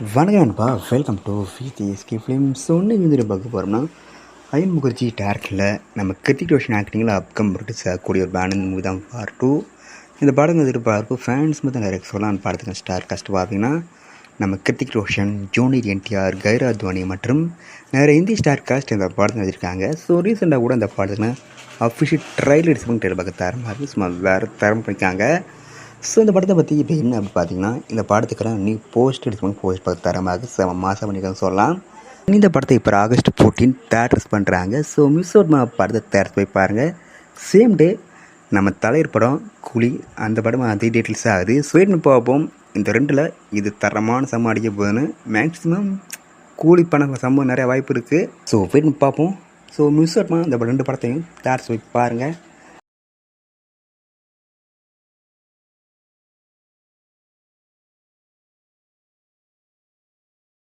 வணக்கம் நண்பா, welcome to விடிஎஸ்கே films. இன்னைக்கு வந்து பார்க்க போகிறோம்னா அயன் முகர்ஜி டேரக்டரில் நம்ம கிருத்திக் ரோஷன் ஆக்டிங்கில் அப்கம் கூடிய ஒரு பேனன் மூவி தான் பார்ட் 2. இந்த படம் எதிர்பார்ப்பு ஃபேன்ஸ் மட்டும் நிறைய சொல்லலாம். படத்துக்கு ஸ்டார் காஸ்ட் பார்த்தீங்கன்னா நம்ம கிருத்திக் ரோஷன், ஜூனியர் என்டிஆர், கைரா துவானி மற்றும் நிறைய இந்தி ஸ்டார் காஸ்ட் இந்த படத்தை வச்சுருக்காங்க. ஸோ ரீசெண்டாக கூட இந்த படத்துக்கு அஃபிஷியல் ட்ரைலர் எடுத்து பார்க்க தரமாக இருக்குது, சும்மா வேறு தரம் பண்ணியிருக்காங்க. ஸோ இந்த படத்தை பற்றி இப்போ என்ன அப்படி பார்த்தீங்கன்னா, இந்த படத்துக்கெல்லாம் நீ போஸ்ட் பார்த்து தரமாக மாதம் பண்ணியிருக்காங்க சொல்லலாம். இந்த படத்தை இப்போ ஆகஸ்ட் 14 தேட்டர்ஸ் பண்ணுறாங்க. ஸோ மிஸ் அவுட் படத்தை தேட்டர்ஸ் போய் பாருங்கள். சேம் டே நம்ம தலைவர் படம் கூலி, அந்த படம் அதே டீட்டெயில்ஸ் ஆகுது. ஸோ வெயிட் பண்ணி பார்ப்போம். இந்த ரெண்டில் இது தரமான சம்பவம் அடிக்க போகுதுன்னு மேக்ஸிமம் கூலி பணம் சம்பவம் நிறைய வாய்ப்பு இருக்குது. ஸோ வெயிட் பண்ணி பார்ப்போம். ஸோ மிஸ் அவுட் இந்த ரெண்டு படத்தையும் தேட்டர்ஸ் போய் பாருங்கள்.